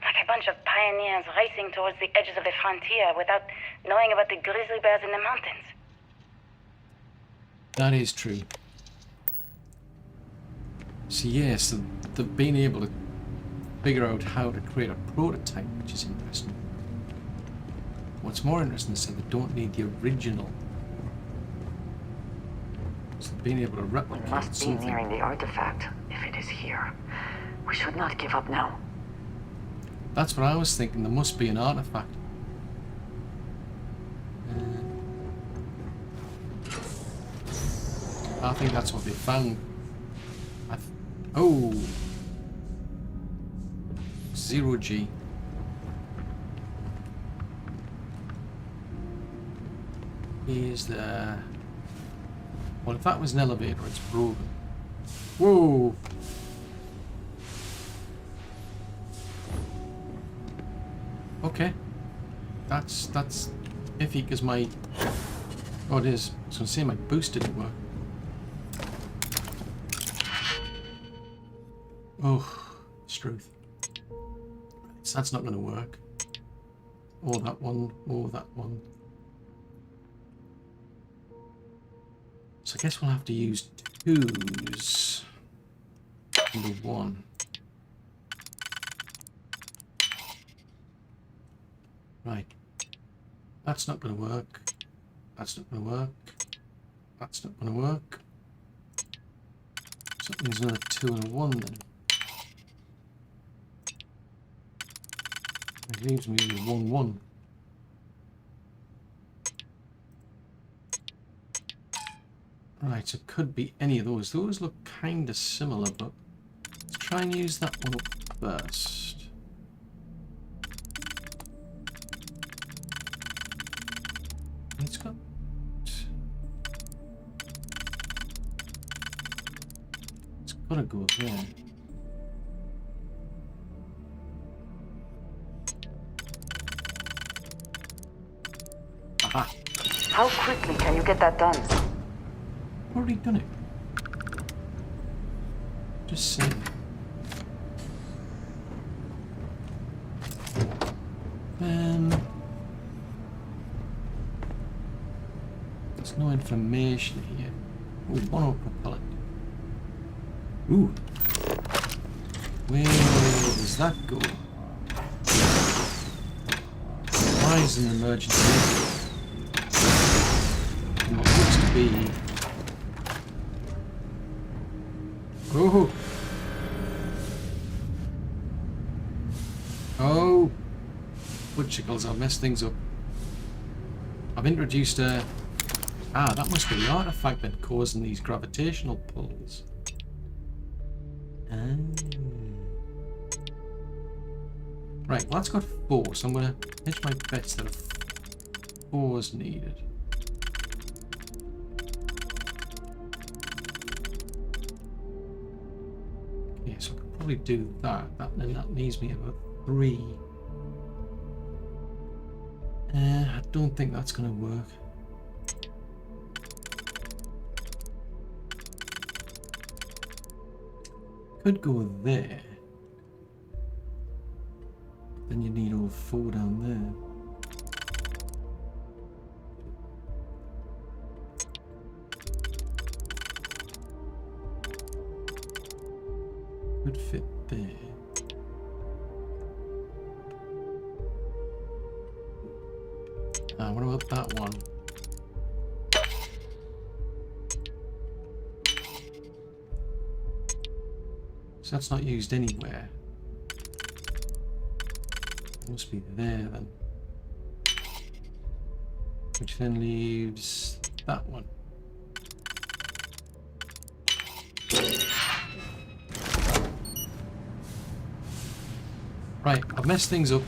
Like a bunch of pioneers racing towards the edges of the frontier without knowing about the grizzly bears in the mountains. That is true. So yes, they've been able to figure out how to create a prototype, which is interesting. What's more interesting is that they don't need the original. So they've been able to We replicate must be something. nearing the artifact, if it is here. We should not give up now. That's what I was thinking. There must be an artifact. I think that's what they found. Oh, 0G. Is there? Well, if that was an elevator, it's broken. Whoa! Okay, that's iffy because my oh it is. I was gonna say my boost didn't work. Oh, Struth. So that's not gonna work. Or that one, or that one. So I guess we'll have to use twos. Number one. Right. That's not going to work. That's not going to work. That's not going to work. So that means another 2 and a 1 then. It leaves me with 1, 1. Right, so it could be any of those. Those look kind of similar, but let's try and use that one up first. It's got... It's got to go there. Aha! How quickly can you get that done? Already done it. Just saying. There's no information here. Oh, one more propellant. Ooh. Where does that go? Why is an emergency? And what looks to be. Oh! Oh! Woodchickles, I've messed things up. I've introduced a... Ah, that must be the artifact that causing these gravitational pulls. Right, well that's got 4, so I'm going to hedge my bets that a 4 is needed. Okay, so I could probably do that. Then that leaves me about 3. I don't think that's going to work. Could go there. Then you need all 4 down there. Could fit there. What about that one? So that's not used anywhere. It must be there then. Which then leaves that one. Right, I've messed things up.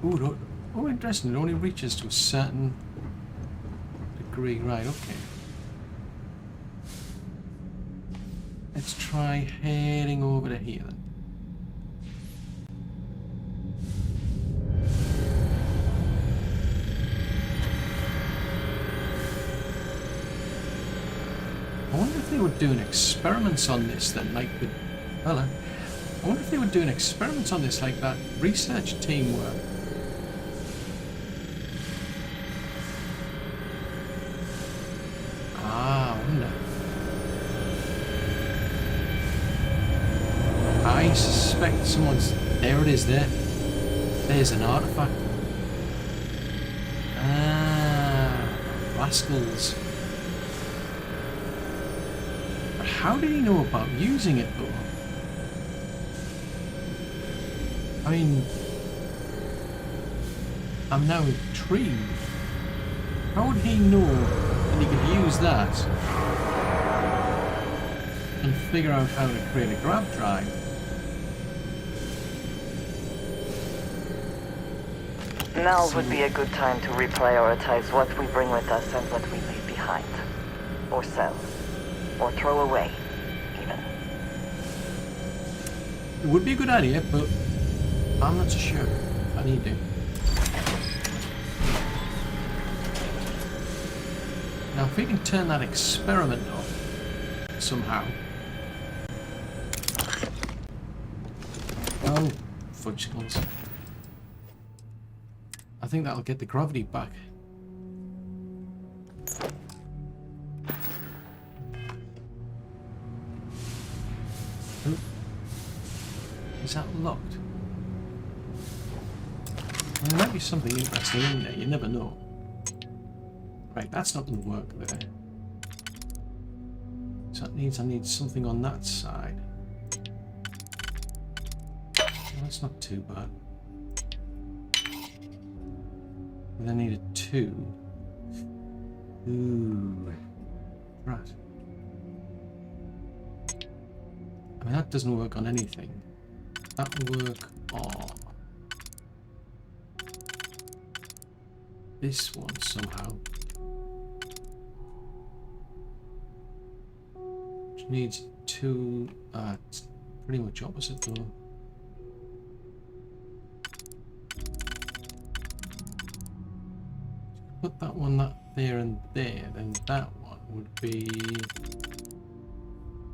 Ooh, oh, interesting. It only reaches to a certain degree. Right, okay. Let's try heading over to here then. I wonder if they were doing experiments on this then, like with... Hello. I wonder if they were doing experiments on this like that research team were. Ah, I wonder. I suspect someone's... There it is there. There's an artifact. Ah, rascals. But how did he know about using it though? I mean, I'm now intrigued. How would he know that he could use that and figure out how to create a grab drive? Now would be a good time to reprioritize what we bring with us and what we leave behind. Or sell. Or throw away, even. It would be a good idea, but I'm not so sure. I need to. Now, if we can turn that experiment off somehow. Oh, fudgesicles. I think that'll get the gravity back. Oh. Is that locked? Well, there might be something interesting in there, you never know. Right, that's not going to work there. So that means I need something on that side. Well, that's not too bad. And I need a 2. Ooh. Right. I mean, that doesn't work on anything. That'll work on this one somehow. Which needs 2. It's pretty much opposite though. Put that one there and there, then that one would be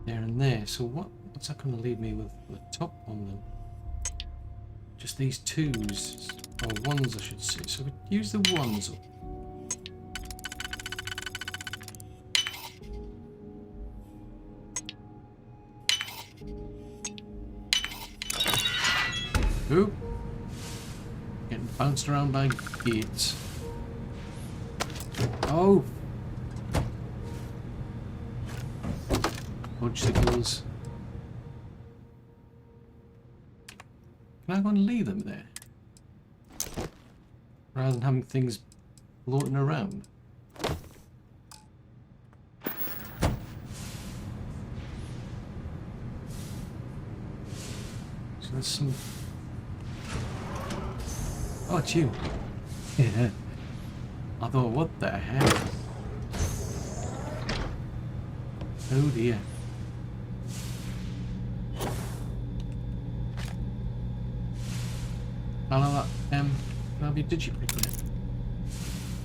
there and there. So what's that going to leave me with the top one then? Just these 2s, or 1s I should say. So we use the 1s up. Oop. Getting bounced around by gates. Oh! Fudgesicles. Can I go and leave them there? Rather than having things floating around. So there's some... Oh, it's you. Yeah. I thought, what the heck? Oh dear. I know that, can I have your digipick there?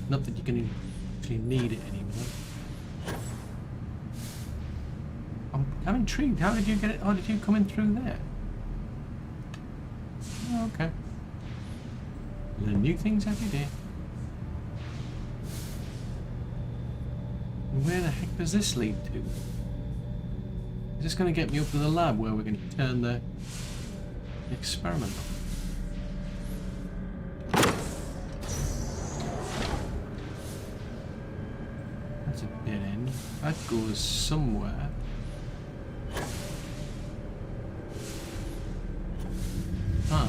Not that you can actually need it anymore. I'm intrigued. How did you get it? Oh, did you come in through there? Oh, okay. Learn new things every day. And where the heck does this lead to? Is this going to get me up to the lab where we're going to turn the experiment on? That's a dead end. That goes somewhere. Huh.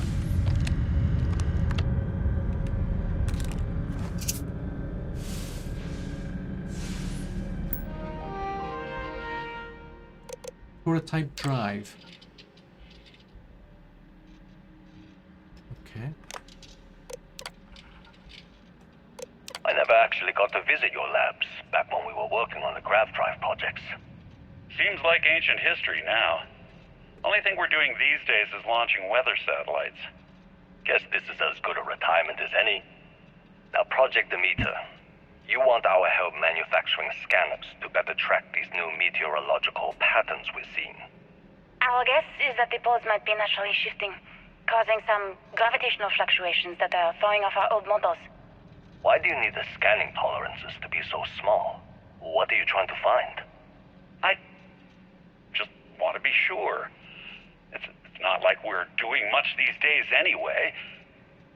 Prototype drive. Okay. I never actually got to visit your labs back when we were working on the grav drive projects. Seems like ancient history now. Only thing we're doing these days is launching weather satellites. Guess this is as good a retirement as any. Now, Project Demeter. You want our help manufacturing scanners to better track these new meteorological patterns we're seeing. Our guess is that the poles might be naturally shifting, causing some gravitational fluctuations that are throwing off our old models. Why do you need the scanning tolerances to be so small? What are you trying to find? I just want to be sure. It's not like we're doing much these days anyway.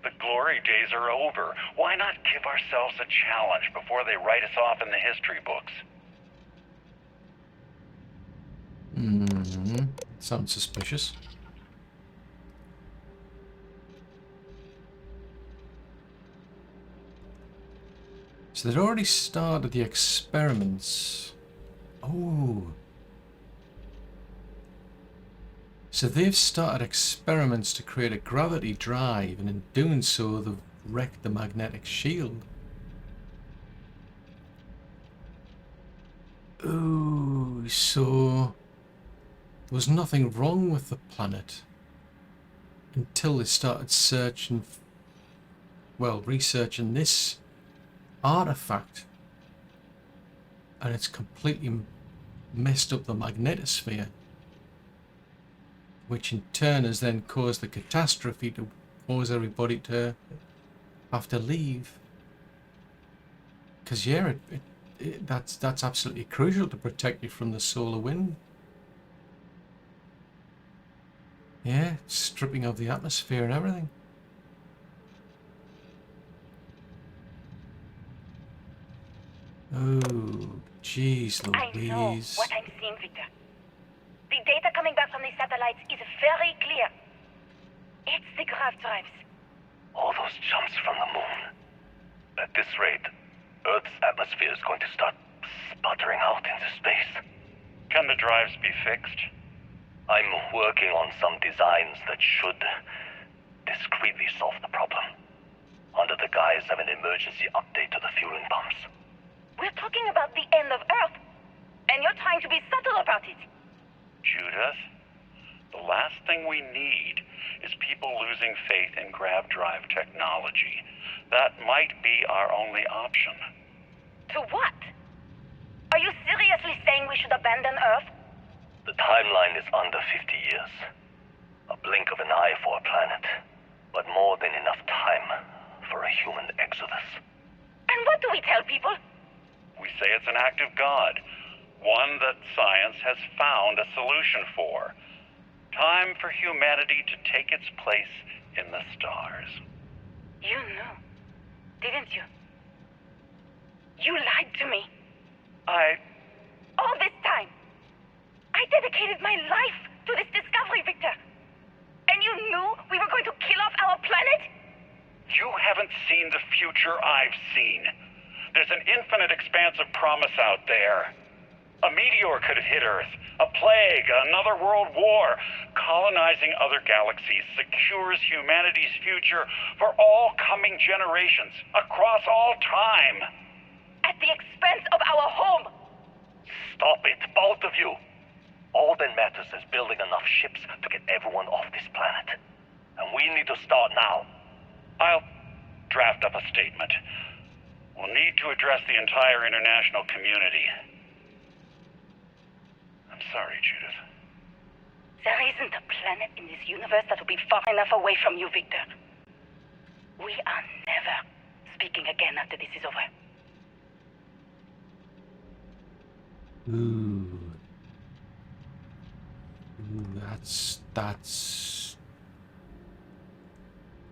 The glory days are over. Why not give ourselves a challenge before they write us off in the history books? Sounds suspicious. So they'd already started the experiments. Oh. So they've started experiments to create a gravity drive, and in doing so they've wrecked the magnetic shield. Oh, so there was nothing wrong with the planet until they started researching this artifact, and it's completely messed up the magnetosphere, which in turn has then caused the catastrophe to cause everybody to have to leave. Because yeah, that's absolutely crucial to protect you from the solar wind. Yeah, stripping of the atmosphere and everything. Oh, jeez Louise. I know what I'm seeing, Victor. The data coming back from the satellites is very clear. It's the grav drives. All those jumps from the moon. At this rate, Earth's atmosphere is going to start sputtering out into space. Can the drives be fixed? I'm working on some designs that should discreetly solve the problem, under the guise of an emergency update to the fueling pumps. We're talking about the end of Earth, and you're trying to be subtle about it. Judith, the last thing we need is people losing faith in grav drive technology. That might be our only option. To what? Are you seriously saying we should abandon Earth? The timeline is under 50 years. A blink of an eye for a planet, but more than enough time for a human exodus. And what do we tell people? We say it's an act of God, one that science has found a solution for. Time for humanity to take its place in the stars. You knew, didn't you? You lied to me. All this time. I dedicated my life to this discovery, Victor. And you knew we were going to kill off our planet? You haven't seen the future I've seen. There's an infinite expanse of promise out there. A meteor could have hit Earth, a plague, another world war. Colonizing other galaxies secures humanity's future for all coming generations, across all time. At the expense of our home. Stop it, both of you. All that matters is building enough ships to get everyone off this planet. And we need to start now. I'll draft up a statement. We'll need to address the entire international community. I'm sorry, Judith. There isn't a planet in this universe that will be far enough away from you, Victor. We are never speaking again after this is over. Ooh, that's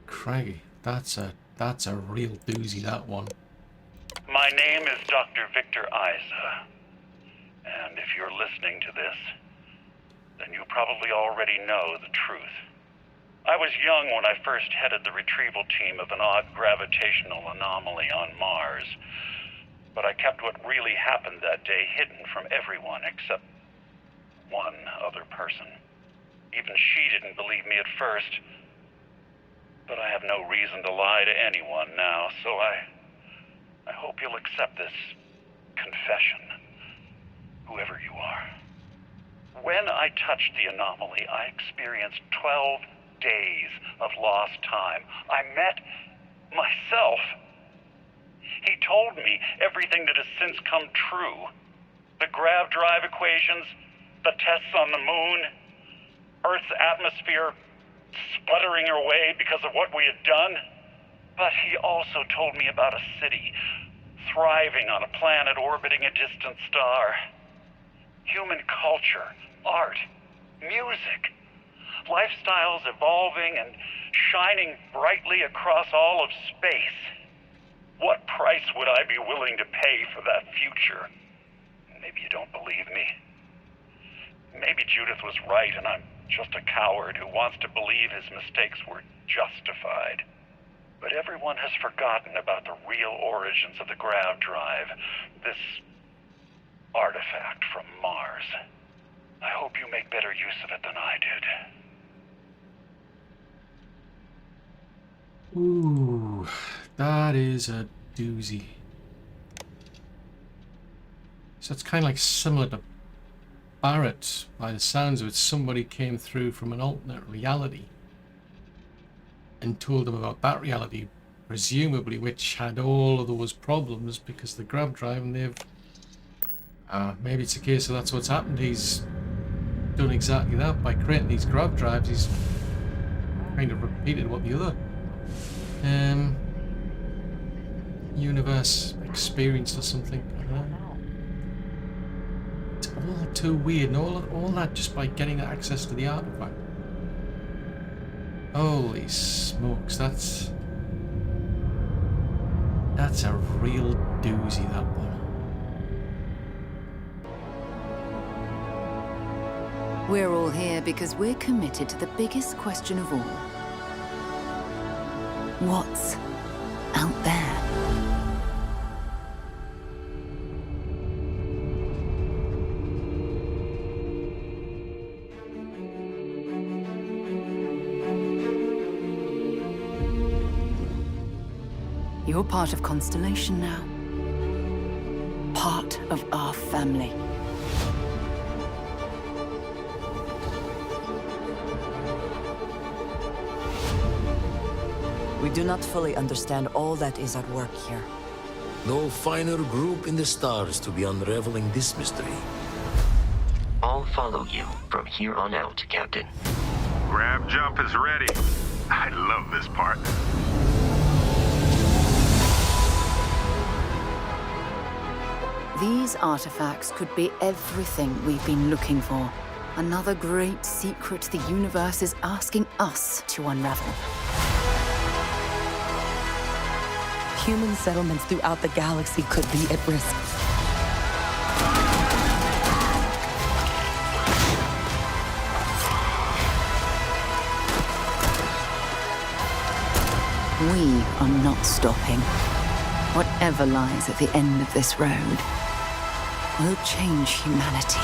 craggy. That's a real doozy, that one. My name is Dr. Victor Isa. And if you're listening to this, then you probably already know the truth. I was young when I first headed the retrieval team of an odd gravitational anomaly on Mars. But I kept what really happened that day hidden from everyone except one other person. Even she didn't believe me at first. But I have no reason to lie to anyone now, so I hope you'll accept this confession, whoever you are. When I touched the anomaly, I experienced 12 days of lost time. I met myself. He told me everything that has since come true. The grav drive equations, the tests on the moon, Earth's atmosphere sputtering away because of what we had done. But he also told me about a city thriving on a planet orbiting a distant star. Human culture, art, music, lifestyles evolving and shining brightly across all of space. What price would I be willing to pay for that future? Maybe you don't believe me. Maybe Judith was right and I'm just a coward who wants to believe his mistakes were justified. But everyone has forgotten about the real origins of the grav drive, this artifact from Mars. I hope you make better use of it than I did. Ooh, that is a doozy. So it's kind of like similar to Barrett, by the sounds of it. Somebody came through from an alternate reality and told them about that reality, presumably, which had all of those problems because the grav drive, and they've maybe it's a case of that's what's happened. He's done exactly that by creating these grav drives. He's kind of repeated what the other universe experienced or something. I don't know. It's all too weird, and all that just by getting access to the artifact. Holy smokes, that's a real doozy, that one. We're all here because we're committed to the biggest question of all. What's out there? You're part of Constellation now. Part of our family. We do not fully understand all that is at work here. No finer group in the stars to be unraveling this mystery. I'll follow you from here on out, Captain. Grab jump is ready. I love this part. These artifacts could be everything we've been looking for. Another great secret the universe is asking us to unravel. Human settlements throughout the galaxy could be at risk. We are not stopping. Whatever lies at the end of this road will change humanity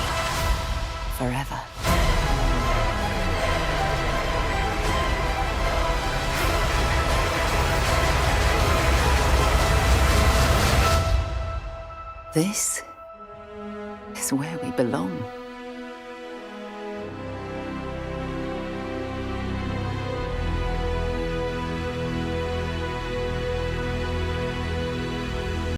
forever. This is where we belong.